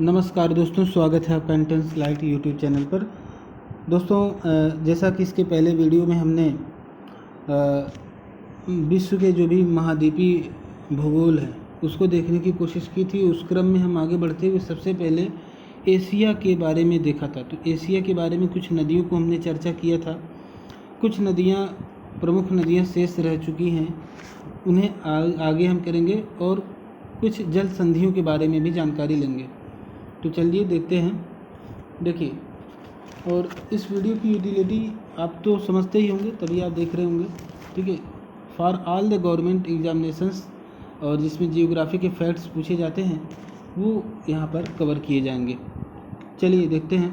नमस्कार दोस्तों, स्वागत है आपका इंटेंस लाइट यूट्यूब चैनल पर। दोस्तों, जैसा कि इसके पहले वीडियो में हमने विश्व के जो भी महाद्वीपीय भूगोल है उसको देखने की कोशिश की थी। उस क्रम में हम आगे बढ़ते हुए सबसे पहले एशिया के बारे में देखा था। तो एशिया के बारे में कुछ नदियों को हमने चर्चा किया था। कुछ नदियाँ, प्रमुख नदियाँ शेष रह चुकी हैं, उन्हें आगे हम करेंगे और कुछ जल संधियों के बारे में भी जानकारी लेंगे। तो चलिए देखते हैं। देखिए, और इस वीडियो की यूटिलिटी आप तो समझते ही होंगे, तभी आप देख रहे होंगे। ठीक है, for all the government examinations, और जिसमें जियोग्राफी के फैक्ट्स पूछे जाते हैं वो यहाँ पर कवर किए जाएंगे। चलिए देखते हैं।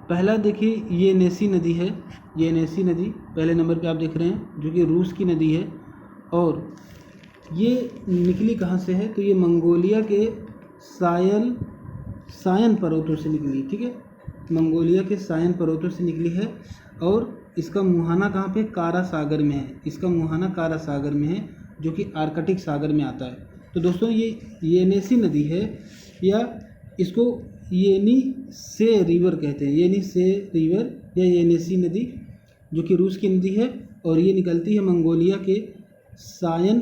पहला देखिए, येनेसी नदी है। येनेसी नदी पहले नंबर पे आप देख रहे हैं, जो कि रूस की नदी है। और ये निकली कहाँ से है? तो ये मंगोलिया के सायन पर्वतों से निकली। ठीक है, मंगोलिया के सायन पर्वतों से निकली है। और इसका मुहाना कहाँ पे? कारा सागर में है। इसका मुहाना कारा सागर में है, जो कि आर्कटिक सागर में आता है। तो दोस्तों, ये येनेसी नदी है, या इसको येनीसे रिवर कहते हैं। येनीसे रिवर या येनेसी नदी, जो कि रूस की नदी है, और ये निकलती है मंगोलिया के सायन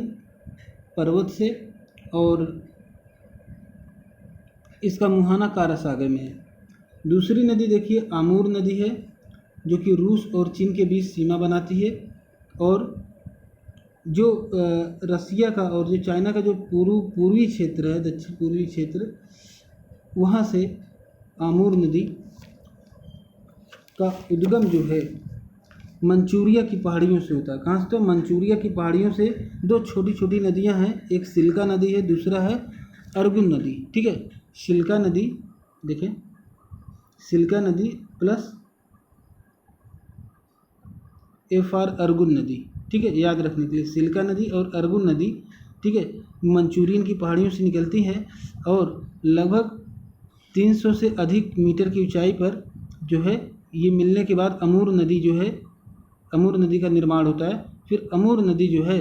पर्वत से, और इसका मुहाना कारा सागर में है। दूसरी नदी देखिए, आमूर नदी है, जो कि रूस और चीन के बीच सीमा बनाती है। और जो रसिया का और जो चाइना का जो पूर्वी क्षेत्र है, दक्षिण पूर्वी क्षेत्र, वहाँ से आमूर नदी का उद्गम जो है मंचूरिया की पहाड़ियों से होता है। कहाँ से? तो मंचूरिया की पहाड़ियों से दो छोटी छोटी नदियाँ हैं, एक सिल्का नदी है, दूसरा है अर्गुन नदी। ठीक है, सिल्का नदी, देखें, सिल्का नदी प्लस एफआर अर्गुन नदी। ठीक है, याद रखने के लिए सिल्का नदी और अर्गुन नदी, ठीक है, मंचूरियन की पहाड़ियों से निकलती हैं, और लगभग 300 से अधिक मीटर की ऊंचाई पर जो है ये मिलने के बाद अमूर नदी जो है, अमूर नदी का निर्माण होता है। फिर अमूर नदी जो है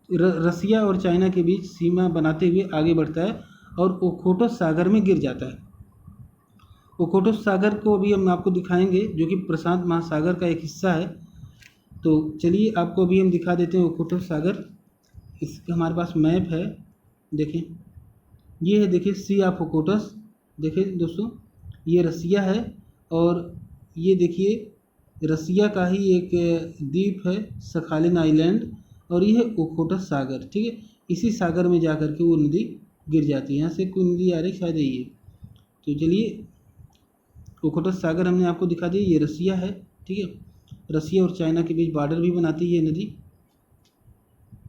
रसिया और चाइना के बीच सीमा बनाते हुए आगे बढ़ता है और ओखोटस सागर में गिर जाता है। ओखोटस सागर को अभी हम आपको दिखाएंगे, जो कि प्रशांत महासागर का एक हिस्सा है। तो चलिए आपको अभी हम दिखा देते हैं ओखोटस सागर। इसका हमारे पास मैप है, देखें, ये है, देखिए, सी ऑफ ओखोटस। देखिए दोस्तों, ये रसिया है, और ये देखिए रसिया का ही एक द्वीप है, सखालिन आइलैंड, और ये है ओखोटस सागर। ठीक है, इसी सागर में जा कर के वो नदी गिर जाती है। यहाँ से कोई नदी आ रही, शायद यही है। तो चलिए, ओखोटस सागर हमने आपको दिखा दिया, ये रसिया है। ठीक है, रसिया और चाइना के बीच बॉर्डर भी बनाती है ये नदी।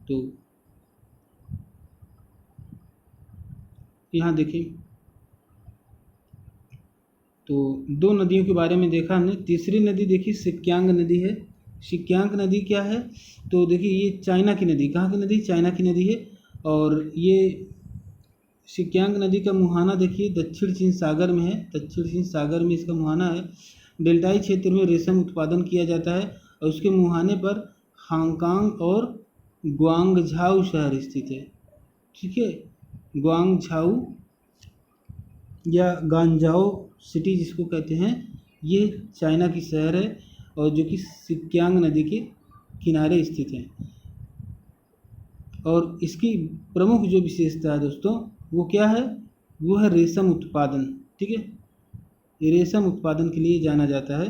तो यहाँ देखें, तो दो नदियों के बारे में देखा हमने। तीसरी नदी देखिए, सिक्यांग नदी है। सिक्यांग नदी क्या है? तो देखिए, ये चाइना की नदी, कहाँ की नदी? चाइना की नदी है। और ये सिक्यांग नदी का मुहाना देखिए दक्षिण चीन सागर में है। दक्षिण चीन सागर में इसका मुहाना है। डेल्टाई क्षेत्र में रेशम उत्पादन किया जाता है, और उसके मुहाने पर हांगकांग और ग्वांगझाऊ शहर स्थित है। ठीक है, ग्वांगझाऊ या गांजाओ सिटी जिसको कहते हैं, ये चाइना की शहर है, और जो कि सिक्यांग नदी के किनारे स्थित है। और इसकी प्रमुख जो विशेषता है दोस्तों, वो क्या है? वो है रेशम उत्पादन। ठीक है, ये रेशम उत्पादन के लिए जाना जाता है,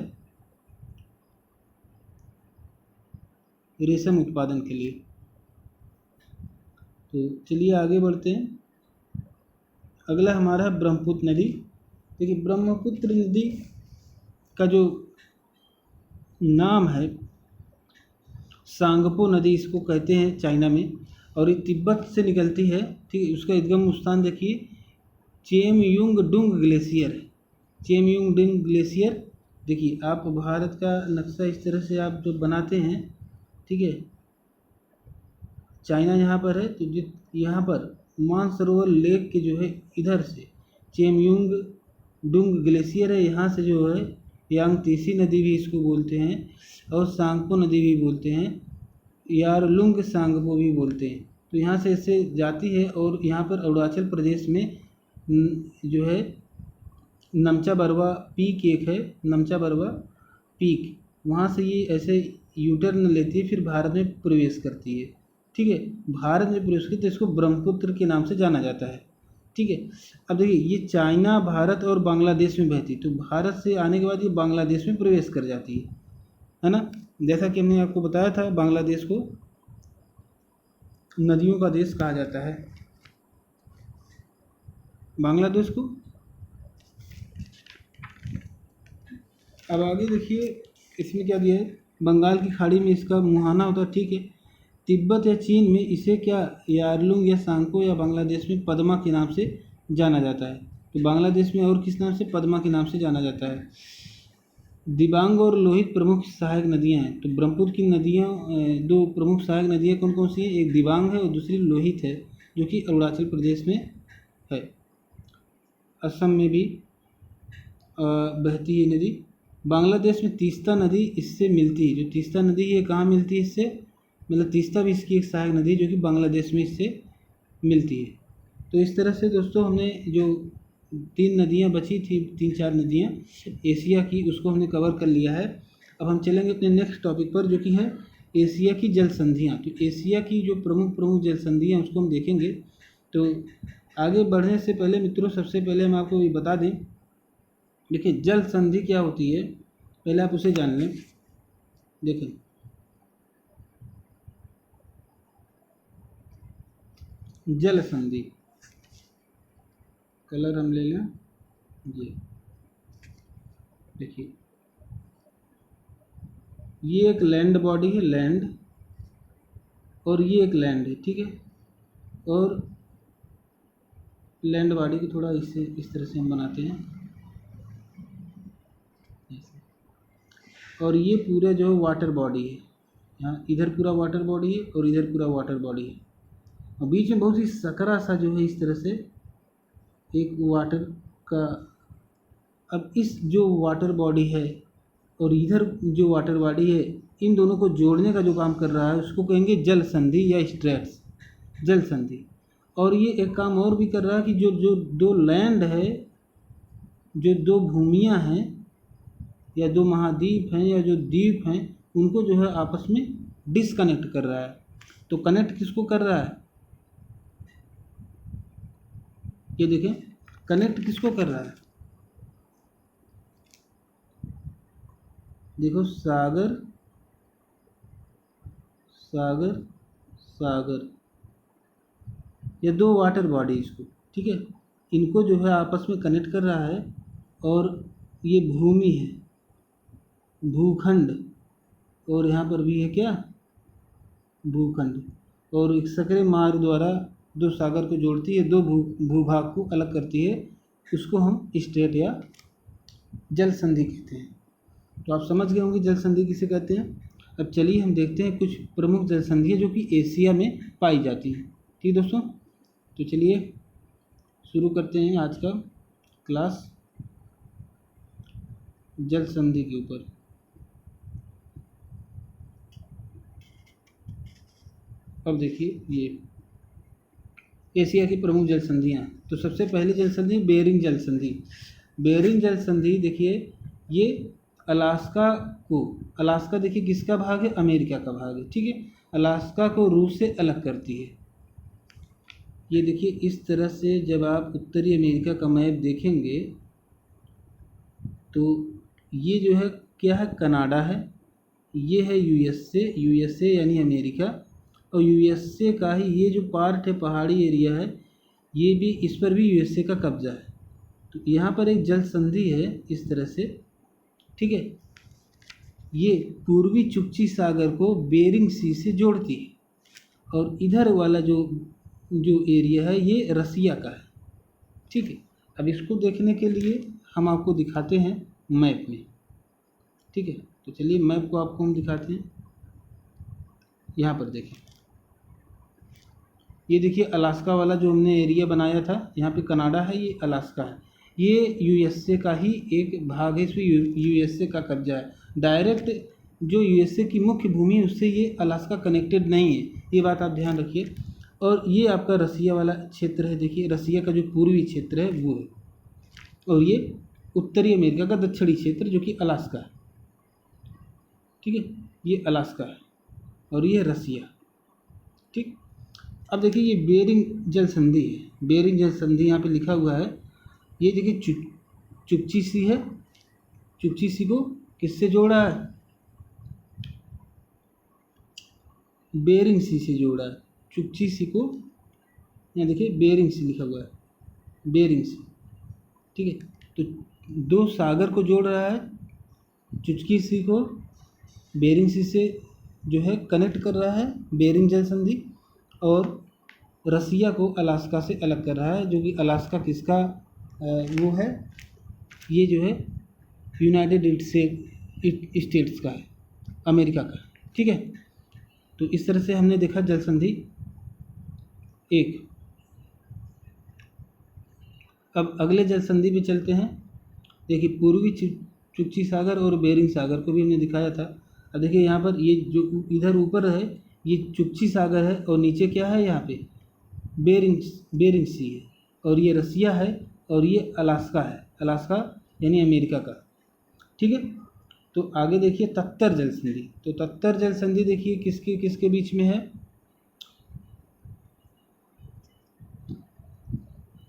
रेशम उत्पादन के लिए। तो चलिए आगे बढ़ते हैं। अगला हमारा है ब्रह्मपुत्र नदी। देखिए, ब्रह्मपुत्र नदी का जो नाम है, सांगपो नदी इसको कहते हैं चाइना में, और ये तिब्बत से निकलती है। ठीक है, उसका उद्गम स्थान देखिए चेमयुंगडुंग ग्लेशियर है। चेमयुंगडुंग ग्लेशियर, देखिए, आप भारत का नक्शा इस तरह से आप जो बनाते हैं, ठीक है, चाइना यहाँ पर है, तो यहाँ पर मानसरोवर लेक के जो है इधर से चेमयुंगडुंग ग्लेशियर है। यहाँ से जो है यांगतीसी नदी भी इसको बोलते हैं, और सांगपो नदी भी बोलते हैं, यारलुंग सांगपो भी बोलते हैं। तो यहाँ से इससे जाती है, और यहाँ पर अरुणाचल प्रदेश में जो है नमचा बरवा पीक एक है, नमचा बरवा पीक, वहाँ से ये ऐसे यूटर्न लेती है, फिर भारत में प्रवेश करती है। ठीक है, भारत में प्रवेश करती है तो इसको ब्रह्मपुत्र के नाम से जाना जाता है। ठीक है, अब देखिए ये चाइना, भारत और बांग्लादेश में बहती, तो भारत से आने के बाद ये बांग्लादेश में प्रवेश कर जाती है ना। जैसा कि हमने आपको बताया था, बांग्लादेश को नदियों का देश कहा जाता है, बांग्लादेश को। अब आगे देखिए इसमें क्या दिया है, बंगाल की खाड़ी में इसका मुहाना होता है। ठीक है, तिब्बत या चीन में इसे क्या यारलुंग या सांको या बांग्लादेश में पद्मा के नाम से जाना जाता है। तो बांग्लादेश में और किस नाम से, पद्मा के नाम से जाना जाता है। दिबांग और लोहित प्रमुख सहायक नदियां हैं। तो ब्रह्मपुत्र की नदियां, दो प्रमुख सहायक नदियां कौन कौन सी हैं, एक दिबांग है और दूसरी लोहित है, जो कि अरुणाचल प्रदेश में है। असम में भी बहती है नदी। बांग्लादेश में तीस्ता नदी इससे मिलती है, जो तीस्ता नदी ये कहाँ मिलती है इससे, मतलब तीस्ता भी इसकी एक सहायक नदी है जो कि बांग्लादेश में इससे मिलती है। तो इस तरह से दोस्तों हमने जो 3 नदियाँ बची थी, 3-4 नदियाँ एशिया की, उसको हमने कवर कर लिया है। अब हम चलेंगे अपने नेक्स्ट टॉपिक पर, जो कि है एशिया की जल संधियाँ। तो एशिया की जो प्रमुख जल संधियाँ उसको हम देखेंगे। तो आगे बढ़ने से पहले मित्रों, सबसे पहले हम आपको ये बता दें, देखिए जल संधि क्या होती है, पहले आप उसे जान लें। देखें, जल संधि, कलर हम ले लें, ये देखिए ये एक लैंड बॉडी है, लैंड, और ये एक लैंड है। ठीक है, और लैंड बॉडी को थोड़ा इससे इस तरह से हम बनाते हैं, और ये पूरा जो वाटर बॉडी है, यहाँ इधर पूरा वाटर बॉडी है और इधर पूरा वाटर बॉडी है, और बीच में बहुत ही सकरा सा जो है इस तरह से एक वाटर का। अब इस जो वाटर बॉडी है और इधर जो वाटर बॉडी है, इन दोनों को जोड़ने का जो काम कर रहा है उसको कहेंगे जल संधि या स्ट्रेट्स, जल संधि। और ये एक काम और भी कर रहा है कि जो जो दो लैंड है, जो दो भूमियाँ हैं या दो महाद्वीप हैं या जो द्वीप हैं, उनको जो है आपस में डिसकनेक्ट कर रहा है। तो कनेक्ट किसको कर रहा है, ये देखें, कनेक्ट किसको कर रहा है, देखो सागर सागर सागर, ये दो वाटर बॉडी इसको, ठीक है, इनको जो है आपस में कनेक्ट कर रहा है। और ये भूमि है, भूखंड, और यहाँ पर भी है क्या, भूखंड, और एक सकरे मार्ग द्वारा दो सागर को जोड़ती है, दो भूभाग को अलग करती है, उसको हम स्टेट या जल संधि कहते हैं। तो आप समझ गए होंगे जल संधि किसे कहते हैं। अब चलिए हम देखते हैं कुछ प्रमुख जल संधियाँ जो कि एशिया में पाई जाती हैं। ठीक दोस्तों, तो चलिए शुरू करते हैं आज का क्लास जल संधि के ऊपर। अब देखिए ये एशिया की प्रमुख जल संधियाँ। तो सबसे पहली जल संधि बेरिंग जल संधि। बेरिंग जल संधि देखिए, ये अलास्का देखिए किसका भाग है, अमेरिका का भाग है। ठीक है, अलास्का को रूस से अलग करती है। ये देखिए इस तरह से जब आप उत्तरी अमेरिका का मैप देखेंगे तो ये जो है क्या है, कनाडा है, ये है यूएसए यानी अमेरिका, और यूएसए का ही ये जो पार्ट है, पहाड़ी एरिया है, ये भी, इस पर भी यूएसए का कब्जा है। तो यहाँ पर एक जल संधि है इस तरह से। ठीक है, ये पूर्वी चुकची सागर को बेरिंग सी से जोड़ती है, और इधर वाला जो एरिया है ये रसिया का है। ठीक है, अब इसको देखने के लिए हम आपको दिखाते हैं मैप में। ठीक है, तो चलिए मैप को आपको हम दिखाते हैं। यहाँ पर देखें, ये देखिए अलास्का वाला जो हमने एरिया बनाया था, यहाँ पे कनाडा है, ये अलास्का है, ये यूएसए का ही एक भाग है, इसमें यूएसए का कब्जा है। डायरेक्ट जो यूएसए की मुख्य भूमि है उससे ये अलास्का कनेक्टेड नहीं है, ये बात आप ध्यान रखिए। और ये आपका रसिया वाला क्षेत्र है, देखिए रसिया का जो पूर्वी क्षेत्र है वो है, और ये उत्तरी अमेरिका का दक्षिणी क्षेत्र जो कि अलास्का है, ठीक है, ये अलास्का है और ये रसिया, ठीक। अब देखिए ये बेरिंग जल संधि है, बेरिंग जल संधि यहाँ पे लिखा हुआ है, ये देखिए चुपची सी है, चुपची सी को किससे जोड़ा है, बेरिंग सी से जोड़ा है, चुपची सी को यहाँ देखिए बेरिंग सी लिखा हुआ है, बेरिंग सी, ठीक है। तो दो सागर को जोड़ रहा है, चुचकी सी को बेरिंग सी से जो है कनेक्ट कर रहा है, बेरिंग जल संधि, और रसिया को अलास्का से अलग कर रहा है, जो कि अलास्का किसका वो है, ये जो है यूनाइटेड स्टेट्स का है, अमेरिका का, ठीक है। तो इस तरह से हमने देखा जल संधि एक। अब अगले जल संधि पे चलते हैं। देखिए पूर्वी चुपची सागर और बेरिंग सागर को भी हमने दिखाया था। अब देखिए यहाँ पर ये जो इधर ऊपर है ये चुपची सागर है, और नीचे क्या है यहाँ पे बेरिंग सी है, और ये रसिया है, और ये अलास्का है, अलास्का यानी अमेरिका का, ठीक है। तो आगे देखिए तत्तर जल संधि। तो तत्तर जल संधि देखिए किसके किसके बीच में है,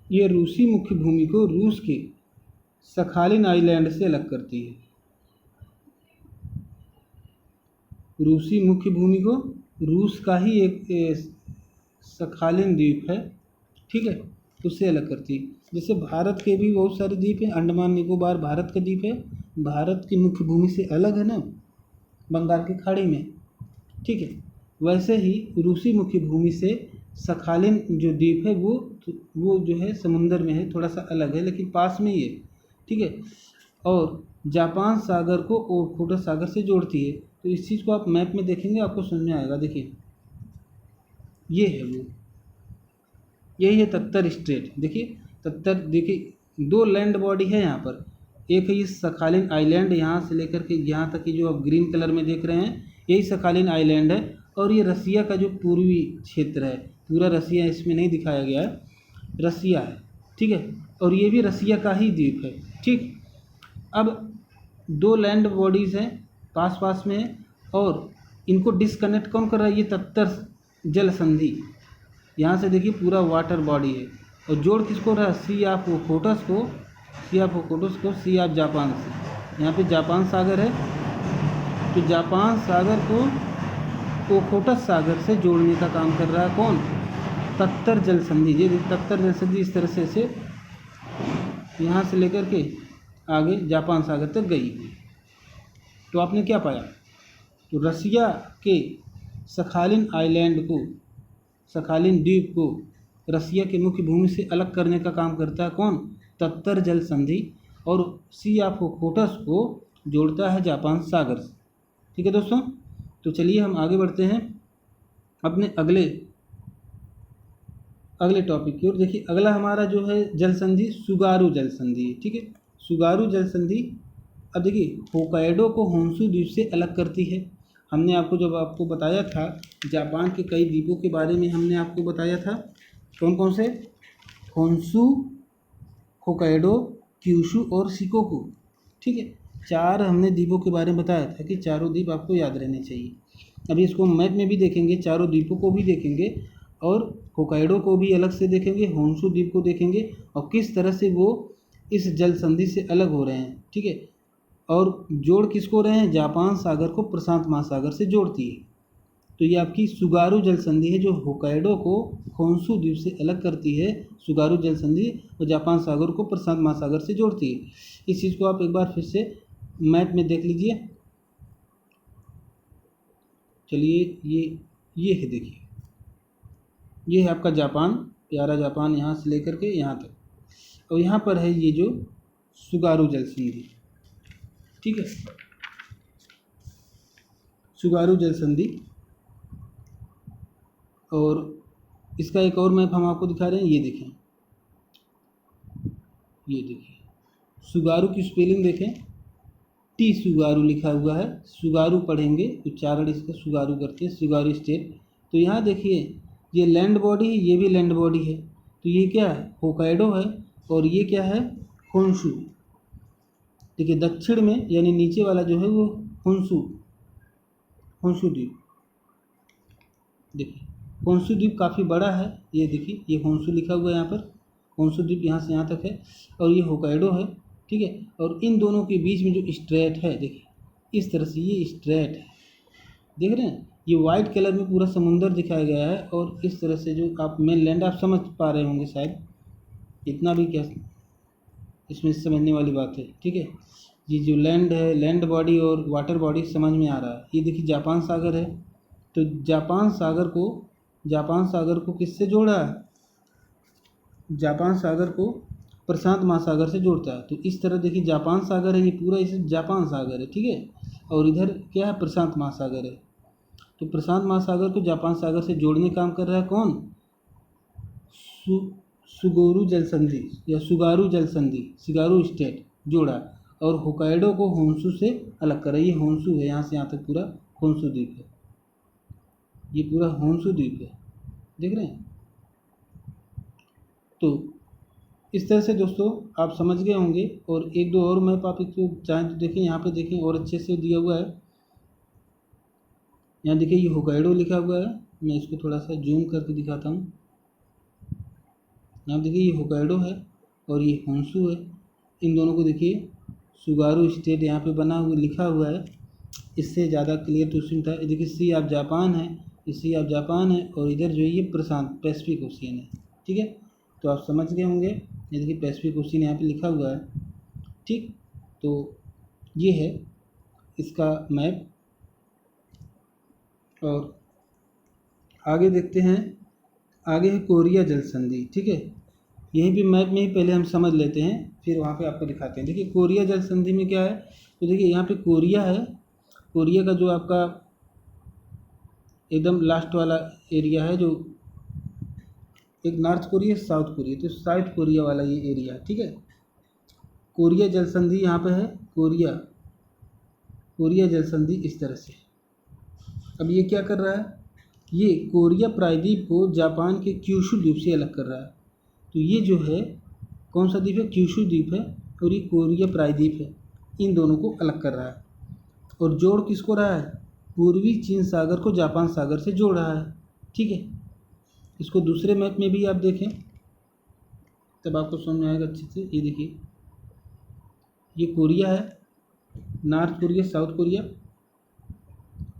ये रूसी मुख्य भूमि को रूस के सखालिन आइलैंड से अलग करती है, रूसी मुख्य भूमि को रूस का ही एक सखालिन द्वीप है, ठीक है, उससे अलग करती है। जैसे भारत के भी बहुत सारे द्वीप हैं, अंडमान निकोबार भारत का द्वीप है, भारत की मुख्य भूमि से अलग है ना, बंगाल की खाड़ी में, ठीक है। वैसे ही रूसी मुख्य भूमि से सखालिन जो द्वीप है वो जो है समुंदर में है, थोड़ा सा अलग है लेकिन पास में ही है, ठीक है, और जापान सागर को ओखोटस सागर से जोड़ती है। तो इस चीज़ को आप मैप में देखेंगे आपको समझ में आएगा। देखिए ये है वो, यही है तत्तर स्ट्रेट। देखिए तत्तर, देखिए दो लैंड बॉडी है यहाँ पर, एक है ये सखालिन आइलैंड, यहाँ से लेकर के यहाँ तक की जो आप ग्रीन कलर में देख रहे हैं यही सखालिन आइलैंड है, और ये रसिया का जो पूर्वी क्षेत्र है, पूरा रसिया इसमें नहीं दिखाया गया है, रसिया है, ठीक है, और ये भी रसिया का ही द्वीप है, ठीक। अब दो लैंड बॉडीज़ हैं पास पास में है, और इनको डिसकनेक्ट कौन कर रहा है, ये तत्तर जल संधि। यहाँ से देखिए पूरा वाटर बॉडी है, और जोड़ किसको रहा है, सी ऑफ ओखोटस को, सी ऑफ ओखोटस को सी ऑफ जापान से। यहाँ पे जापान सागर है, तो जापान सागर को ओखोटस सागर से जोड़ने का काम कर रहा है कौन, तत्तर जल संधि। ये तत्तर जल संधि इस तरह से यहाँ से लेकर के आगे जापान सागर तक गई। तो आपने क्या पाया, तो रसिया के सखालिन आइलैंड को, सखालिन द्वीप को रसिया के मुख्य भूमि से अलग करने का काम करता है कौन, तत्तर जल संधि, और सी ऑफ ओखोटस को जोड़ता है जापान सागर से, ठीक है दोस्तों। तो चलिए हम आगे बढ़ते हैं अपने अगले टॉपिक की ओर। देखिए अगला हमारा जो है जल संधि सुगारू जल संधि है, ठीक है, सुगारू जल संधि। अब देखिए होकाइडो को होन्शु द्वीप से अलग करती है। हमने आपको बताया था जापान के कई द्वीपों के बारे में, हमने आपको बताया था कौन कौन से, होन्शु, होकाइडो, क्यूशु और शिकोकू, ठीक है, चार हमने द्वीपों के बारे में बताया था कि चारों द्वीप आपको याद रहने चाहिए। अभी इसको मैप में भी देखेंगे, चारों द्वीपों को भी देखेंगे, और होकाइडो को भी अलग से देखेंगे, होन्शु द्वीप को देखेंगे, और किस तरह से वो इस जल संधि से अलग हो रहे हैं, ठीक है, और जोड़ किसको रहे हैं, जापान सागर को प्रशांत महासागर से जोड़ती है। तो ये आपकी सुगारू जल संधि है जो होकाइडो को होन्शु द्वीप से अलग करती है, सुगारू जल संधि, और जापान सागर को प्रशांत महासागर से जोड़ती है। इस चीज़ को आप एक बार फिर से मैप में देख लीजिए। चलिए ये है, देखिए ये है आपका जापान, प्यारा जापान, यहाँ से लेकर के यहाँ तक, और यहाँ पर है ये जो सुगारू जल संधि, ठीक है, सुगारू जल संधि। और इसका एक और मैप हम आपको दिखा रहे हैं, ये देखें, ये देखिए सुगारू की स्पेलिंग देखें, टी सुगारू लिखा हुआ है, सुगारू पढ़ेंगे, उच्चारण इसका सुगारू करते हैं, सुगारू स्टेट। तो यहाँ देखिए ये लैंड बॉडी है, ये भी लैंड बॉडी है। तो ये क्या है, होकाइडो है, और ये क्या है, होन्शु। देखिए दक्षिण में यानी नीचे वाला जो है वो होन्शु, होन्शु द्वीप। देखिए होन्शु द्वीप काफ़ी बड़ा है, ये देखिए ये होन्शु लिखा हुआ है यहाँ पर, होन्शु द्वीप यहाँ से यहाँ तक है, और ये होकाइडो है, ठीक है। और इन दोनों के बीच में जो स्ट्रेट है, देखिए इस तरह से ये स्ट्रेट है, देख रहे हैं, ये वाइट कलर में पूरा समुंदर दिखाया गया है। और इस तरह से जो आप मेनलैंड आप समझ पा रहे होंगे शायद, इतना भी क्या इसमें समझने वाली बात है, ठीक है। ये जो लैंड है, लैंड बॉडी और वाटर बॉडी समझ में आ रहा है। ये देखिए जापान सागर है, तो जापान सागर को किससे जोड़ा है, जापान सागर को प्रशांत महासागर से जोड़ता है। तो इस तरह देखिए जापान सागर है, ये पूरा इसे जापान सागर है, ठीक है। और इधर क्या है, प्रशांत महासागर है। तो प्रशांत महासागर को जापान सागर से जोड़ने काम कर रहा है कौन, सुगोरू जल संधि या सुगारू जल संधि, शिगारू स्टेट जोड़ा। और होकाइडो को होन्शु से अलग करा, ये होन्शु है, यहाँ से यहाँ तक पूरा होन्शु द्वीप है, ये पूरा होन्शु द्वीप है, देख रहे हैं। तो इस तरह से दोस्तों आप समझ गए होंगे। और एक दो और मैप आप इसको चाहें तो देखें, यहाँ पे देखें और अच्छे से दिया हुआ है। यहाँ देखिए ये होकाइडो लिखा हुआ है, मैं इसको थोड़ा सा जूम करके दिखाता हूँ। यहाँ देखिए ये होकाइडो है और ये होन्शु है, इन दोनों को देखिए सुगारू स्टेट यहाँ पे बना हुआ लिखा हुआ है, इससे ज़्यादा क्लियर तो था। देखिए सी ऑफ जापान है, सी ऑफ जापान है, और इधर जो है ये प्रशांत पैसिफिक ओशियन है, ठीक है। तो आप समझ गए होंगे, ये देखिए पैसिफिक ओशियन यहाँ पे लिखा हुआ है, ठीक। तो ये है इसका मैप। और आगे देखते हैं, आगे है कोरिया जल संधि, ठीक है। यहीं भी मैप में ही पहले हम समझ लेते हैं, फिर वहाँ पे आपको दिखाते हैं। देखिए कोरिया जल संधि में क्या है, तो देखिए यहाँ पे कोरिया है, कोरिया का जो आपका एकदम लास्ट वाला एरिया है, जो एक नॉर्थ कोरिया साउथ कोरिया, तो साउथ कोरिया वाला ये एरिया, ठीक है। कोरिया जल संधि यहाँ पे है, कोरिया जल संधि इस तरह से। अब ये क्या कर रहा है, ये कोरिया प्रायद्वीप को जापान के क्यूशू द्वीप से अलग कर रहा है। तो ये जो है कौन सा द्वीप है, क्यूशू द्वीप है, और ये कोरिया प्रायद्वीप है, इन दोनों को अलग कर रहा है। और जोड़ किसको रहा है, पूर्वी चीन सागर को जापान सागर से जोड़ रहा है, ठीक है। इसको दूसरे मैप में भी आप देखें तब आपको समझ में आएगा अच्छे से। ये देखिए ये कोरिया है, नॉर्थ कोरिया साउथ कोरिया,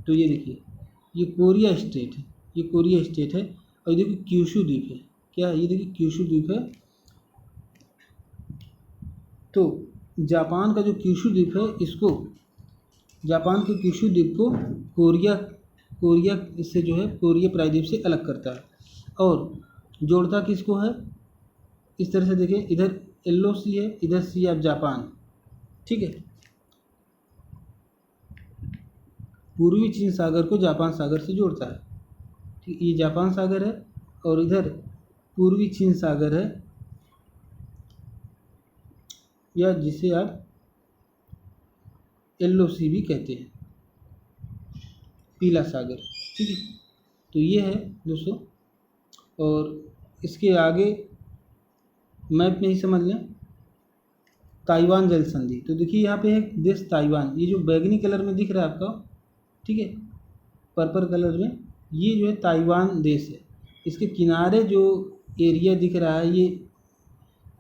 तो ये देखिए ये कोरिया स्टेट है, ये कोरिया स्टेट है। और ये देखिए क्यूशू द्वीप है, क्या ये देखिए क्यूशू द्वीप है। तो जापान का जो क्यूशू द्वीप है, इसको जापान के क्यूशू द्वीप को कोरिया इससे जो है कोरिया प्रायद्वीप से अलग करता है। और जोड़ता किसको है, इस तरह से देखिए, इधर येलो सी है, इधर सी ऑफ जापान, ठीक है। पूर्वी चीन सागर को जापान सागर से जोड़ता है, ठीक, ये जापान सागर है, और इधर पूर्वी चीन सागर है, या जिसे आप येलो सी भी कहते हैं, पीला सागर, ठीक है। तो ये है दोस्तों। और इसके आगे मैप में ही समझ लें, ताइवान जल संधि। तो देखिए यहाँ पे है देश ताइवान, ये जो बैगनी कलर में दिख रहा है आपका, ठीक है, पर्पल कलर में, ये जो है ताइवान देश है। इसके किनारे जो एरिया दिख रहा है,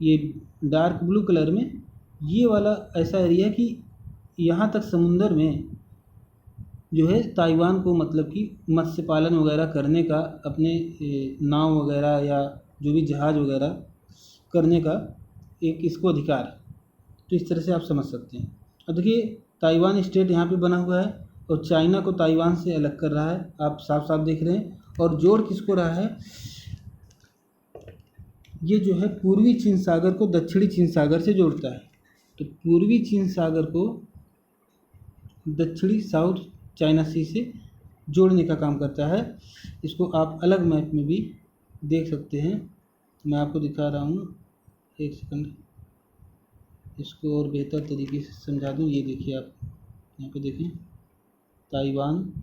ये डार्क ब्लू कलर में, ये वाला ऐसा एरिया है कि यहाँ तक समुंदर में जो है ताइवान को मतलब कि मत्स्य पालन वगैरह करने का, अपने नाव वगैरह या जो भी जहाज़ वगैरह करने का एक इसको अधिकार है। तो इस तरह से आप समझ सकते हैं। अब देखिए ताइवान स्टेट यहाँ पे बना हुआ है, और चाइना को ताइवान से अलग कर रहा है, आप साफ साफ देख रहे हैं। और जोड़ किसको रहा है, ये जो है पूर्वी चीन सागर को दक्षिणी चीन सागर से जोड़ता है। तो पूर्वी चीन सागर को दक्षिणी साउथ चाइना सी से जोड़ने का काम करता है। इसको आप अलग मैप में भी देख सकते हैं, मैं आपको दिखा रहा हूँ, एक सेकंड इसको और बेहतर तरीके से समझा दूँ। ये देखिए आप यहाँ पे देखें ताइवान,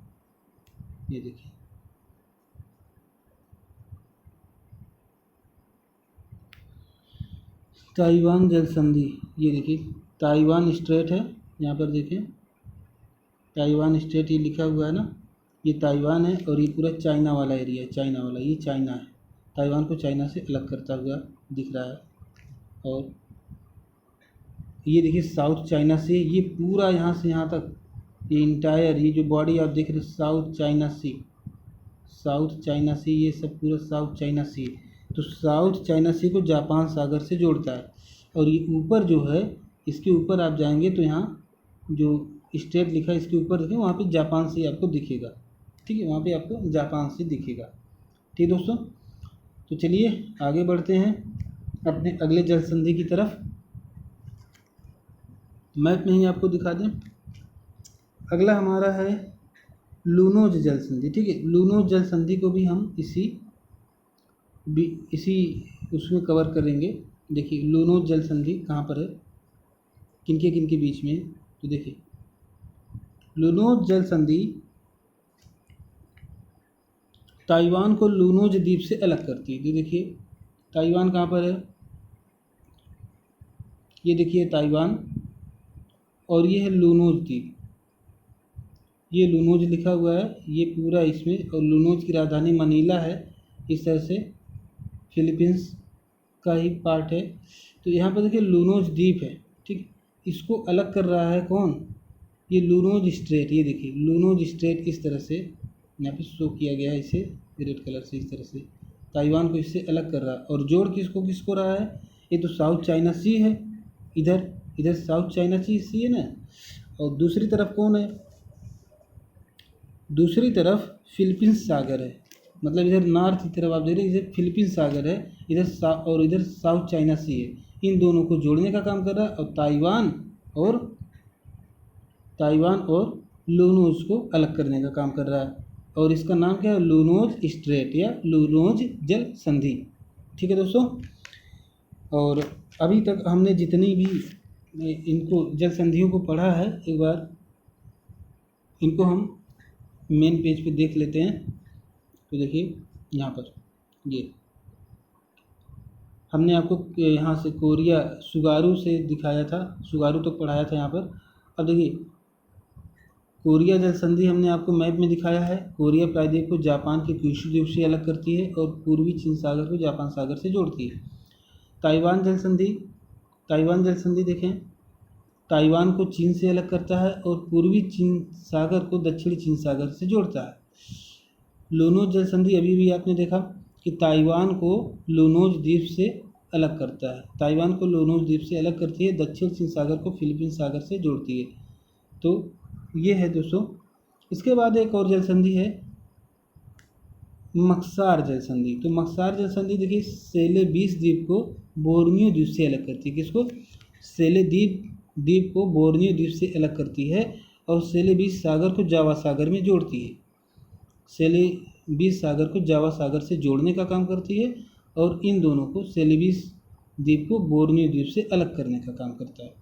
ये देखिए ताइवान जल संधि, ये देखिए ताइवान स्ट्रेट है, यहाँ पर देखें ताइवान स्ट्रेट ये लिखा हुआ है ना, ये ताइवान है और ये पूरा चाइना वाला एरिया है, चाइना वाला, ये चाइना है। ताइवान को चाइना से अलग करता हुआ दिख रहा है। और ये देखिए साउथ चाइना से ये पूरा यहाँ से यहाँ तक ये इंटायर ये जो बॉडी आप देख रहे हो साउथ चाइना सी, साउथ चाइना सी, ये सब पूरा साउथ चाइना सी। तो साउथ चाइना सी को जापान सागर से जोड़ता है। और ये ऊपर जो है इसके ऊपर आप जाएंगे तो यहाँ जो स्टेट लिखा है इसके ऊपर देखें, वहाँ पे जापान से आपको दिखेगा। ठीक है, वहाँ पे आपको जापान से दिखेगा। ठीक दोस्तों, तो चलिए आगे बढ़ते हैं अपने अगले जल संधि की तरफ। मैप में ही आपको दिखा दें, अगला हमारा है लूनोज जल संधि। ठीक है, लूनोज जल संधि को भी हम इसी उसमें कवर करेंगे। देखिए लूनोज जल संधि कहाँ पर है, किनके बीच में, तो देखिए लूनोज जल संधि ताइवान को लूनोज द्वीप से अलग करती है। तो देखिए ताइवान कहाँ पर है, ये देखिए ताइवान, और ये है लूनोज द्वीप, ये लूनोज लिखा हुआ है ये पूरा इसमें, और लूनोज की राजधानी मनीला है। इस तरह से फिलीपींस का ही पार्ट है। तो यहाँ पर देखिए लूनोज द्वीप है। ठीक, इसको अलग कर रहा है कौन, ये लूनोज स्ट्रेट। ये देखिए लूनोज स्ट्रेट इस तरह से यहाँ पे शो किया गया है, इसे रेड कलर से इस तरह से ताइवान को इससे अलग कर रहा है। और जोड़ किसको रहा है, ये तो साउथ चाइना सी है, इधर साउथ चाइना सी है ना, और दूसरी तरफ कौन है, दूसरी तरफ फिलीपींस सागर है। मतलब इधर नॉर्थ की तरफ आप देख रहे हैं, इधर फिलीपींस सागर है, और इधर साउथ चाइना सी है। इन दोनों को जोड़ने का काम कर रहा है, और ताइवान और लूनोज को अलग करने का काम कर रहा है। और इसका नाम क्या है, लूनोज स्ट्रेट या लूनोज जल संधि। ठीक है दोस्तों, और अभी तक हमने जितनी भी इनको जल संधियों को पढ़ा है, एक बार इनको हम मेन पेज पे देख लेते हैं। तो देखिए यहाँ पर ये हमने आपको यहाँ से कोरिया सुगारू से दिखाया था, सुगारू तक पढ़ाया था यहाँ पर। अब देखिए कोरिया जल संधि हमने आपको मैप में दिखाया है। कोरिया प्रायद्वीप को जापान के क्यूशू द्वीप से अलग करती है और पूर्वी चीन सागर को जापान सागर से जोड़ती है। ताइवान जल संधि देखें, ताइवान को चीन से अलग करता है और पूर्वी चीन सागर को दक्षिणी चीन सागर से जोड़ता है। लूनोज जल संधि अभी भी आपने देखा कि ताइवान को लूनोज द्वीप से अलग करता है, ताइवान को लूनोज द्वीप से अलग करती है, दक्षिण चीन सागर को फिलीपींस सागर से जोड़ती है। तो ये है दोस्तों। इसके बाद एक और जल संधि है मक्सार जल संधि। तो मक्सार जल संधि देखिए सेलेबीस द्वीप को बोर्नियो द्वीप से अलग करती है। किसको, द्वीप को बोर्नियो द्वीप से अलग करती है और सेलेबीस सागर को जावा सागर में जोड़ती है। सेलेबीस सागर को जावा सागर से जोड़ने का काम करती है और इन दोनों को सेलेबीस द्वीप को बोर्नियो द्वीप से अलग करने का काम करता है।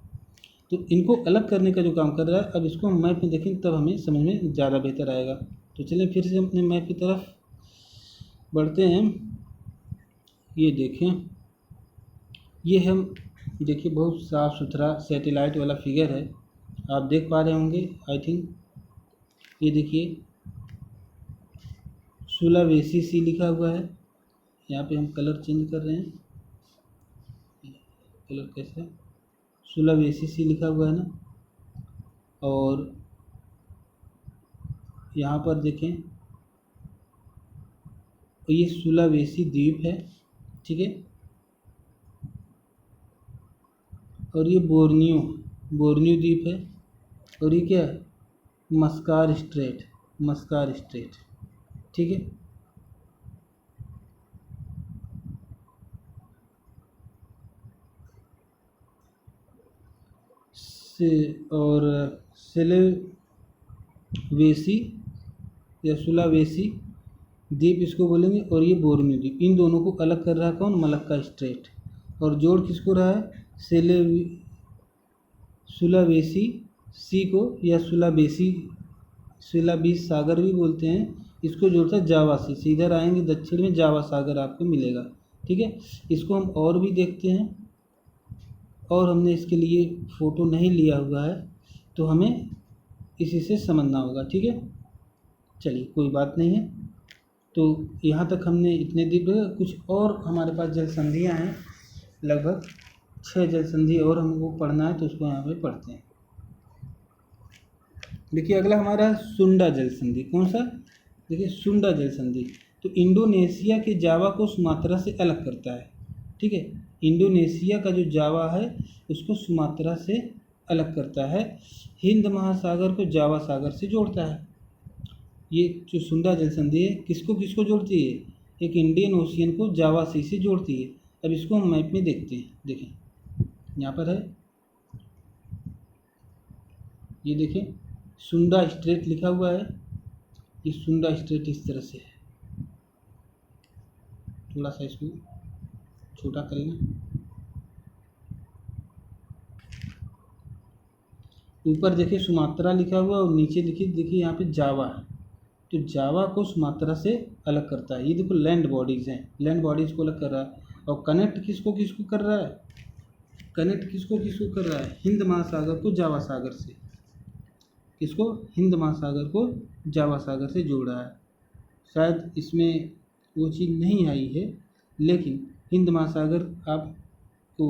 तो इनको अलग करने का जो काम कर रहा है, अब इसको हम मैप में देखें तब हमें समझ में ज़्यादा बेहतर आएगा। तो चलिए फिर से अपने मैप की तरफ बढ़ते हैं। ये देखें, ये हम देखिए बहुत साफ़ सुथरा सैटेलाइट वाला फिगर है, आप देख पा रहे होंगे आई थिंक। ये देखिए सुलावेसी सी लिखा हुआ है, यहाँ पे हम कलर चेंज कर रहे हैं, कलर कैसा है, सुलावेसी सी लिखा हुआ है ना। और यहाँ पर देखें ये सुलावेसी द्वीप है, ठीक है, और ये बोर्नियो द्वीप है, और ये क्या है, मस्कार स्ट्रेट, ठीक है। और सेलेवेसी या सुलावेसी द्वीप इसको बोलेंगे, और ये बोर्नियो द्वीप, इन दोनों को अलग कर रहा है कौन, मलक्का स्ट्रेट। और जोड़ किसको रहा है, सुलावेसी सी को, या सुलाबीस सागर भी बोलते हैं, इसको जोड़ता है जावा से इधर आएंगे दक्षिण में जावा सागर आपको मिलेगा, ठीक है। इसको हम और भी देखते हैं, और हमने इसके लिए फ़ोटो नहीं लिया हुआ है, तो हमें इसी से समझना होगा। ठीक है, चलिए कोई बात नहीं है। तो यहाँ तक हमने इतने दिन कुछ और हमारे पास जल संधियाँ हैं, लगभग 6 जल संधि और हमको पढ़ना है, तो उसको यहाँ पे पढ़ते हैं। देखिए अगला हमारा सुंडा जल संधि। कौन सा? देखिए सुंडा जल संधि तो इंडोनेशिया के जावा को सुमात्रा से अलग करता है। ठीक है, इंडोनेशिया का जो जावा है उसको सुमात्रा से अलग करता है, हिंद महासागर को जावा सागर से जोड़ता है। ये जो सुंडा जल संधि है किसको किसको जोड़ती है? एक इंडियन ओशियन को जावा सी से जोड़ती है। अब इसको हम मैप में देखते हैं। देखें यहाँ पर है, ये देखें सुंडा स्ट्रेट लिखा हुआ है। ये सुंडा स्ट्रेट इस तरह से है, थोड़ा सा इसको छोटा कर लेना। ऊपर देखिए सुमात्रा लिखा हुआ है और नीचे देखिए यहाँ पे जावा है। तो जावा को सुमात्रा से अलग करता है। ये देखो लैंड बॉडीज़ हैं, लैंड बॉडीज़ को अलग कर रहा है। और कनेक्ट किसको किसको कर रहा है? कनेक्ट किसको किसको कर रहा है? हिंद महासागर को जावा सागर से। किसको? हिंद महासागर को जावा सागर से जोड़ रहा है। शायद इसमें वो चीज़ नहीं आई है, लेकिन हिंद महासागर आपको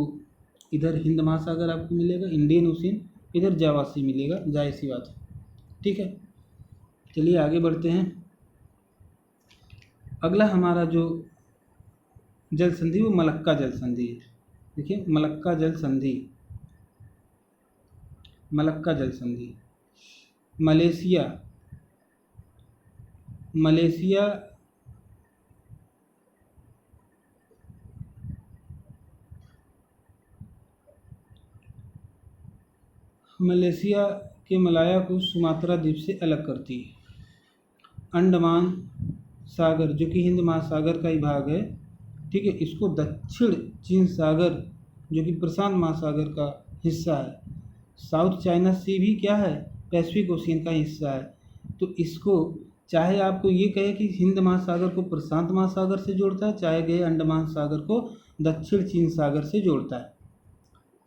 इधर हिंद महासागर आपको मिलेगा, इंडियन ओशियन, इधर जावा सी मिलेगा, जाहिर सी बात है। ठीक है, चलिए आगे बढ़ते हैं। अगला हमारा जो जल संधि वो मलक्का जल संधि है। देखिए मलक्का जल संधि, मलक्का जल संधि मलेशिया मलेशिया मलेशिया के मलाया को सुमात्रा द्वीप से अलग करती है। अंडमान सागर जो कि हिंद महासागर का ही भाग है, ठीक है, इसको दक्षिण चीन सागर जो कि प्रशांत महासागर का हिस्सा है, साउथ चाइना सी भी क्या है? पैसिफिक ओशियन का हिस्सा है। तो इसको चाहे आपको ये कहे कि हिंद महासागर को प्रशांत महासागर से जोड़ता है, चाहे कहे अंडमान सागर को दक्षिण चीन सागर से जोड़ता है।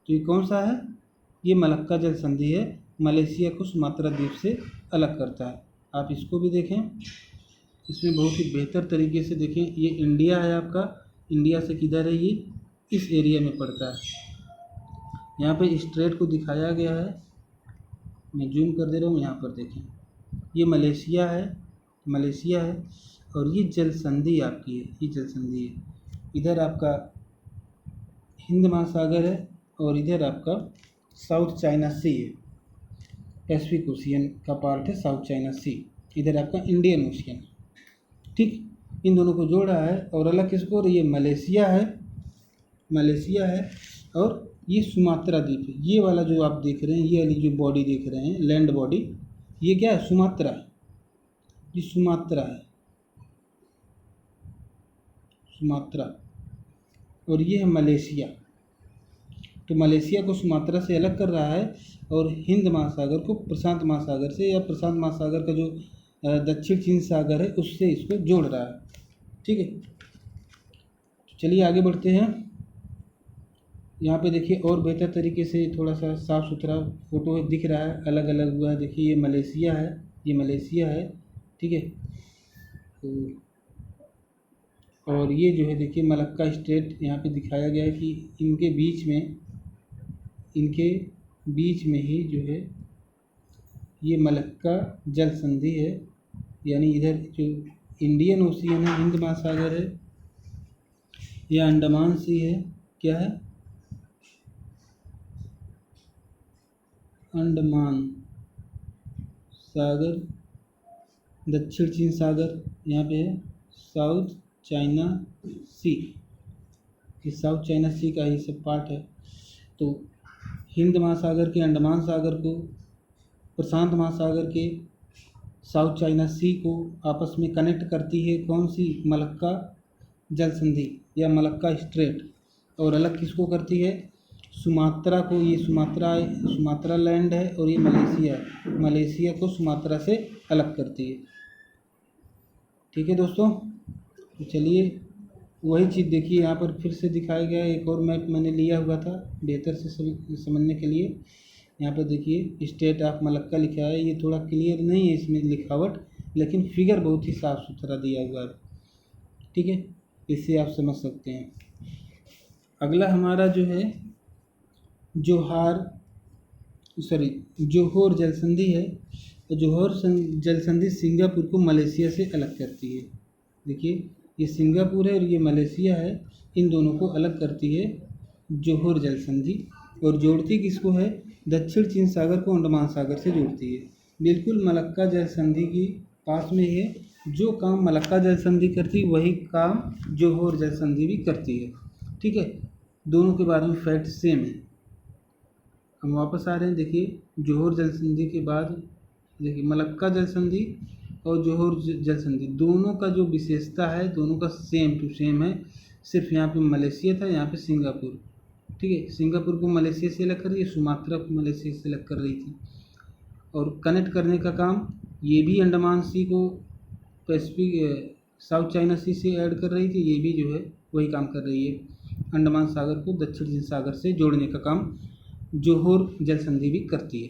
तो ये कौन सा है? ये मलक्का जल संधि है, मलेशिया को सुमात्रा द्वीप से अलग करता है। आप इसको भी देखें, इसमें बहुत ही बेहतर तरीके से देखें। ये इंडिया है आपका, इंडिया से किधर है? ये इस एरिया में पड़ता है। यहाँ पे स्ट्रेट को दिखाया गया है, मैं जूम कर दे रहा हूँ। यहाँ पर देखें, ये मलेशिया है, मलेशिया है, और ये जल संधि आपकी है, ये जल संधि है। इधर आपका हिंद महासागर है और इधर आपका साउथ चाइना सी है, पैसिफिक ओशियन का पार्ट है साउथ चाइना सी। इधर आपका इंडियन ओशियन, ठीक, इन दोनों को जोड़ा है। और अलग किसको? और ये मलेशिया है, मलेशिया है, और ये सुमात्रा द्वीप है। ये वाला जो आप देख रहे हैं, ये वाली जो बॉडी देख रहे हैं, लैंड बॉडी, ये क्या है? सुमात्रा है, ये सुमात्रा है, सुमात्रा। और ये है मलेशिया। तो मलेशिया को सुमात्रा से अलग कर रहा है और हिंद महासागर को प्रशांत महासागर से, या प्रशांत महासागर का जो दक्षिण चीन सागर है उससे इसको जोड़ रहा है। ठीक है, चलिए आगे बढ़ते हैं। यहाँ पे देखिए और बेहतर तरीके से थोड़ा सा साफ़ सुथरा फोटो दिख रहा है, अलग अलग हुआ है। देखिए ये मलेशिया है, ये मलेशिया है, ठीक है। तो और ये जो है देखिए मलक्का स्ट्रेट यहाँ पे दिखाया गया है कि इनके बीच में ही जो है ये मलक्का जल संधि है। यानी इधर जो इंडियन ओशियन है, हिंद महासागर है, या अंडमान सी है, क्या है? अंडमान सागर, दक्षिण चीन सागर यहाँ पे है, साउथ चाइना सी, ये साउथ चाइना सी का ही सब पार्ट है। तो हिंद महासागर के अंडमान सागर को प्रशांत महासागर के साउथ चाइना सी को आपस में कनेक्ट करती है कौन सी? मलक्का जल संधि या मलक्का स्ट्रेट। और अलग किसको करती है? सुमात्रा को। ये सुमात्रा लैंड है और ये मलेशिया है, मलेशिया को सुमात्रा से अलग करती है। ठीक है दोस्तों, तो चलिए वही चीज़ देखिए यहाँ पर फिर से दिखाया गया है। एक और मैप मैंने लिया हुआ था बेहतर से समझने के लिए। यहाँ पर देखिए स्टेट ऑफ मलक्का लिखा है, ये थोड़ा क्लियर नहीं है इसमें लिखावट, लेकिन फिगर बहुत ही साफ़ सुथरा दिया हुआ है, ठीक है, इससे आप समझ सकते हैं। अगला हमारा जो है जोहोर जलसंधि है। तो जोहोर जलसंधि सिंगापुर को मलेशिया से अलग करती है। देखिए ये सिंगापुर है और ये मलेशिया है, इन दोनों को अलग करती है जोहोर जलसंधि। और जोड़ती किसको है? दक्षिण चीन सागर को अंडमान सागर से जोड़ती है। बिल्कुल मलक्का जलसंधि की पास में है। जो काम मलक्का जलसंधि करती है वही काम जोहोर जलसंधि भी करती है, ठीक है। दोनों के बारे में फैक्ट सेम है। हम वापस आ रहे हैं। देखिए जोहोर जलसंधि के बाद देखिए मलक्का जलसंधि और जोहोर जलसंधि दोनों का जो विशेषता है, दोनों का सेम टू सेम है। सिर्फ यहाँ पे मलेशिया था, यहाँ पे सिंगापुर, ठीक है। सिंगापुर को मलेशिया से अलग कर रही है, सुमात्रा को मलेशिया से अलग कर रही थी। और कनेक्ट करने का काम ये भी अंडमान सी को पैसिफिक साउथ चाइना सी से ऐड कर रही थी, ये भी जो है वही काम कर रही है, अंडमान सागर को दक्षिण चीन सागर से जोड़ने का काम जोहोर जलसंधि भी करती है,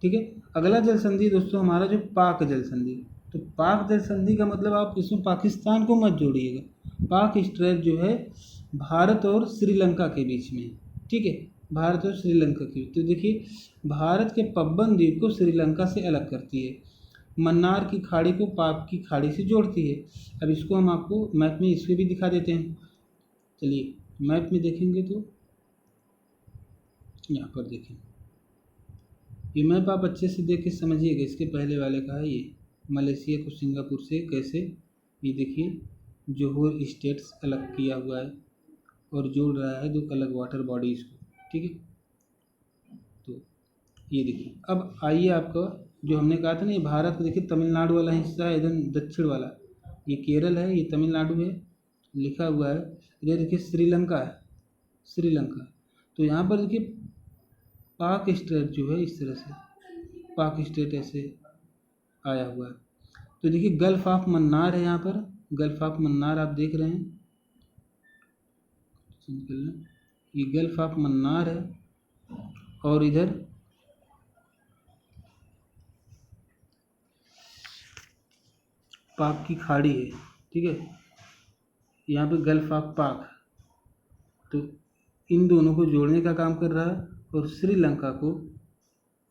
ठीक है। अगला जलसंधि दोस्तों हमारा जो पाक जलसंधि। तो पाक जलसंधि का मतलब आप इसमें पाकिस्तान को मत जोड़िएगा। पाक स्ट्रेट जो है भारत और श्रीलंका के बीच में, ठीक है, भारत और श्रीलंका की। तो देखिए भारत के पब्बन द्वीप को श्रीलंका से अलग करती है, मन्नार की खाड़ी को पाक की खाड़ी से जोड़ती है। अब इसको हम आपको मैप में इसमें भी दिखा देते हैं। चलिए मैप में देखेंगे तो यहाँ पर देखें, ये मैप आप अच्छे से देख के समझिएगा। इसके पहले वाले का है ये, मलेशिया को सिंगापुर से कैसे, ये देखिए जोहोर स्टेट्स अलग किया हुआ है और जोड़ रहा है दो अलग वाटर बॉडीज़ को, ठीक है। तो ये देखिए अब आइए आपका जो हमने कहा था ना, ये भारत को देखिए तमिलनाडु वाला हिस्सा है, इधर दक्षिण वाला ये केरल है, ये तमिलनाडु है लिखा हुआ है। इधर देखिए श्रीलंका है, श्रीलंका। तो यहाँ पर देखिए पाक स्टेट जो है इस तरह से पाक स्टेट ऐसे आया हुआ है। तो देखिए गल्फ ऑफ मन्नार है, यहाँ पर गल्फ ऑफ मन्नार आप देख रहे हैं, ये गल्फ ऑफ मन्नार है। और इधर पाक की खाड़ी है, ठीक है, यहाँ पे गल्फ ऑफ पाक। तो इन दोनों को जोड़ने का काम कर रहा है और श्रीलंका को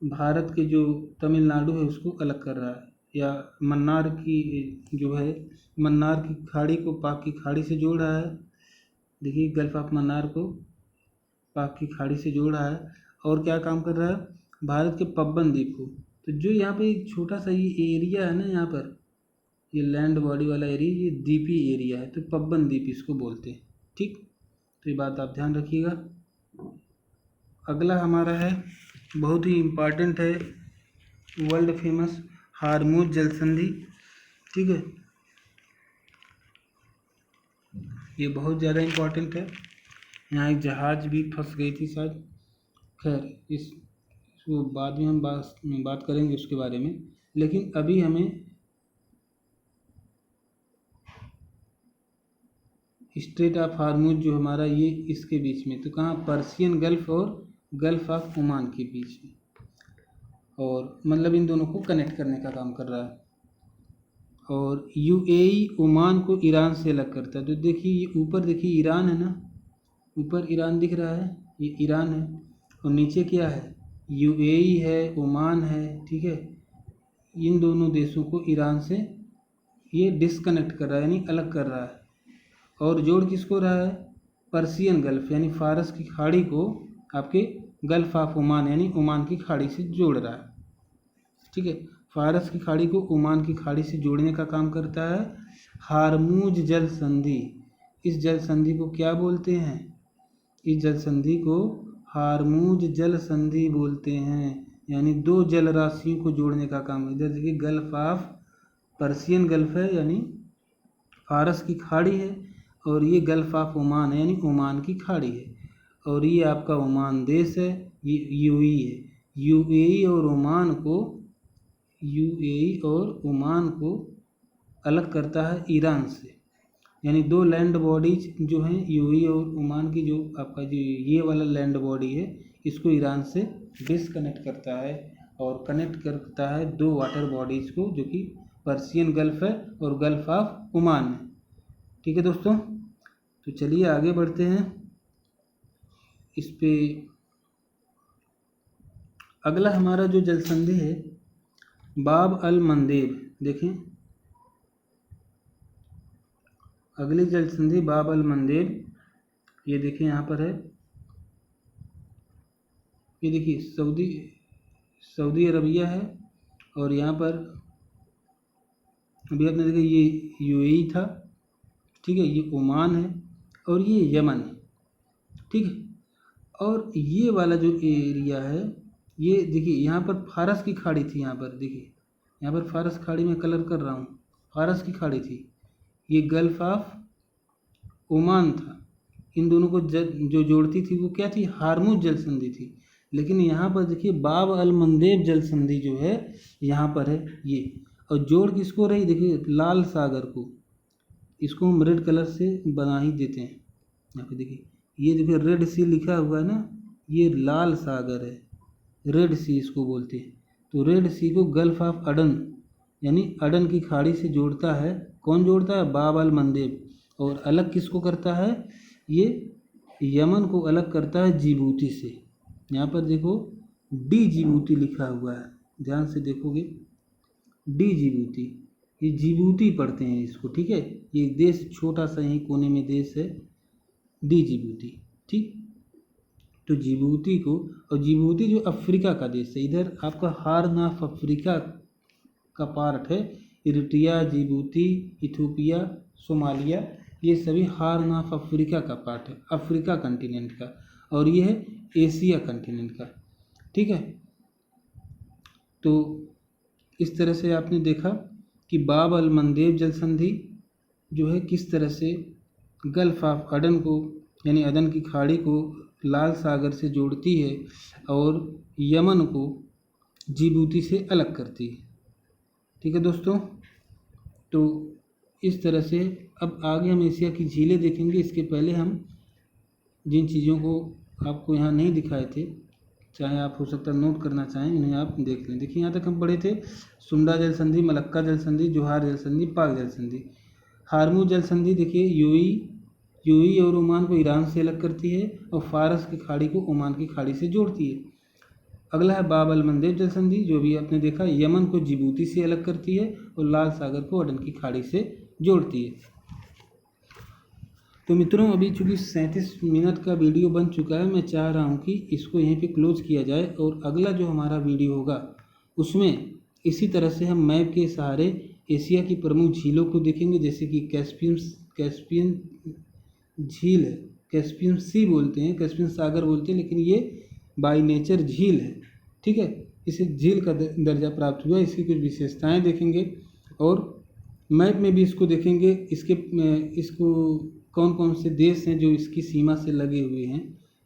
भारत के जो तमिलनाडु है उसको अलग कर रहा है, या मन्नार की जो है मन्नार की खाड़ी को पाक की खाड़ी से जोड़ रहा है। देखिए गल्फ ऑफ मन्नार को पाक की खाड़ी से जोड़ रहा है। और क्या काम कर रहा है? भारत के पब्बन द्वीप को। तो जो यहाँ पे एक छोटा सा ये एरिया है ना, यहाँ पर ये लैंड बॉडी वाला एरिया, ये द्वीपी एरिया है, तो पब्बन द्वीप इसको बोलते हैं, ठीक। तो ये बात आप ध्यान रखिएगा। अगला हमारा है बहुत ही इम्पॉर्टेंट है, वर्ल्ड फेमस हारमूज जलसंधि, ठीक है। ये बहुत ज़्यादा इम्पॉर्टेंट है। यहाँ एक जहाज़ भी फंस गई थी शायद, खैर इसको बाद में हम बात करेंगे उसके बारे में। लेकिन अभी हमें स्ट्रेट ऑफ हारमूज जो हमारा ये इसके बीच में, तो कहाँ पर्शियन गल्फ और गल्फ ऑफ ओमान के बीच में, और मतलब इन दोनों को कनेक्ट करने का काम कर रहा है। और यूएई ओमान को ईरान से अलग करता है। तो देखिए ये ऊपर देखिए ईरान है ना, ऊपर ईरान दिख रहा है, ये ईरान है, और नीचे क्या है? यूएई है, ओमान है, ठीक है। इन दोनों देशों को ईरान से ये डिसकनेक्ट कर रहा है, यानी अलग कर रहा है। और जोड़ किसको रहा है? पर्शियन गल्फ यानी फारस की खाड़ी को आपके गल्फ ऑफ ओमान यानी ओमान की खाड़ी से जोड़ रहा है, ठीक है। फारस की खाड़ी को ओमान की खाड़ी से जोड़ने का काम करता है हारमूज जल संधि। इस जल संधि को क्या बोलते हैं? इस जल संधि को हारमूज जल संधि बोलते हैं, यानी दो जल राशियों को जोड़ने का काम। इधर देखिए गल्फ ऑफ पर्शियन गल्फ है यानी फारस की खाड़ी है, और ये गल्फ ऑफ ओमान है यानी ओमान की खाड़ी है, और ये आपका ओमान देश है, ये यूएई है। यूएई और ओमान को अलग करता है ईरान से। यानी दो लैंड बॉडीज जो हैं यूएई और ओमान की, जो आपका जो ये वाला लैंड बॉडी है इसको ईरान से डिसकनेक्ट करता है और कनेक्ट करता है दो वाटर बॉडीज़ को, जो कि पर्शियन गल्फ़ है और गल्फ़ ऑफ ओमान है। ठीक है दोस्तों, तो चलिए आगे बढ़ते हैं। इस पे अगला हमारा जो जल संधि है बाब अल मंदेब, देखें अगली जल संधि बाब अल मंदेब, ये देखिए यहाँ पर है, ये देखिए सऊदी अरबिया है और यहाँ पर अभी आपने देखा ये यूएई था, ठीक है, ये ओमान है और ये यमन है, ठीक है। और ये वाला जो एरिया है ये देखिए यहाँ पर फारस की खाड़ी थी, यहाँ पर देखिए यहाँ पर फारस खाड़ी में कलर कर रहा हूँ, फारस की खाड़ी थी, ये गल्फ़ ऑफ ओमान था। इन दोनों को जो जोड़ती थी वो क्या थी, हार्मुज जल संधि थी। लेकिन यहाँ पर देखिए बाब अल मंदेब जल संधि जो है यहाँ पर है ये, और जोड़ किसको रही, देखिए लाल सागर को, इसको हम रेड कलर से बना ही देते हैं। यहाँ पे देखिए ये देखिए रेड सी लिखा हुआ है ना, ये लाल सागर है, रेड सी इसको बोलते हैं। तो रेड सी को गल्फ़ ऑफ अडन यानी अडन की खाड़ी से जोड़ता है, कौन जोड़ता है, बाब अल मंदेब। और अलग किसको करता है, ये यमन को अलग करता है जिबूती से। यहाँ पर देखो डी जिबूती लिखा हुआ है, ध्यान से देखोगे डी जिबूती, ये जिबूती पढ़ते हैं इसको, ठीक है। ये देश छोटा सा ही कोने में देश है डी जिबूती, ठीक। तो जिबूती को, और जिबूती जो अफ्रीका का देश है, इधर आपका हार्न ऑफ अफ्रीका का पार्ट है, इरिट्रिया, जिबूती, इथियोपिया, सोमालिया, ये सभी हार्न ऑफ अफ्रीका का पार्ट है, अफ्रीका कंटिनेंट का, और ये है एशिया कंटिनेंट का, ठीक है। तो इस तरह से आपने देखा कि बाब अल मंदेब जल संधि जो है किस तरह से गल्फ़ ऑफ अडन को यानी अदन की खाड़ी को लाल सागर से जोड़ती है और यमन को जिबूती से अलग करती है, ठीक है दोस्तों। तो इस तरह से अब आगे हम एशिया की झीलें देखेंगे। इसके पहले हम जिन चीज़ों को आपको यहाँ नहीं दिखाए थे, चाहे आप हो सकता है नोट करना चाहें, इन्हें आप देख लें। देखिए यहाँ तक हम पढ़े थे सुंडा जल संधि, मलक्का जल संधि, जोहार जल संधि, पाक जल संधि। हार्मुज जल संधि देखिए यूएई और ओमान को ईरान से अलग करती है और फारस की खाड़ी को ओमान की खाड़ी से जोड़ती है। अगला है बाब अल मंदेब जल संधि, जो भी आपने देखा यमन को जिबूती से अलग करती है और लाल सागर को अडन की खाड़ी से जोड़ती है। तो मित्रों अभी चूँकि 37 मिनट का वीडियो बन चुका है, मैं चाह रहा हूँ कि इसको यहीं पे क्लोज़ किया जाए और अगला जो हमारा वीडियो होगा उसमें इसी तरह से हम मैप के सहारे एशिया की प्रमुख झीलों को देखेंगे, जैसे कि कैस्पियन झील है, कैस्पियन सी बोलते हैं, कैस्पियन सागर बोलते हैं, लेकिन ये बाई नेचर झील है, ठीक है। इसे झील का दर्जा प्राप्त हुआ, इसकी कुछ विशेषताएँ देखेंगे और मैप में भी इसको देखेंगे, इसको कौन कौन से देश हैं जो इसकी सीमा से लगे हुए हैं,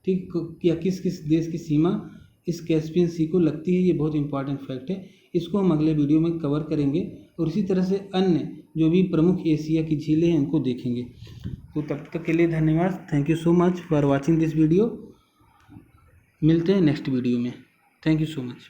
ठीक, या किस किस देश की सीमा इस कैस्पियन सी को लगती है। ये बहुत इंपॉर्टेंट फैक्ट है, इसको हम अगले वीडियो में कवर करेंगे और इसी तरह से अन्य जो भी प्रमुख एशिया की झीलें हैं उनको देखेंगे। तो तब तक के लिए धन्यवाद। Thank you so much for watching this video. मिलते हैं नेक्स्ट वीडियो में। Thank you so much.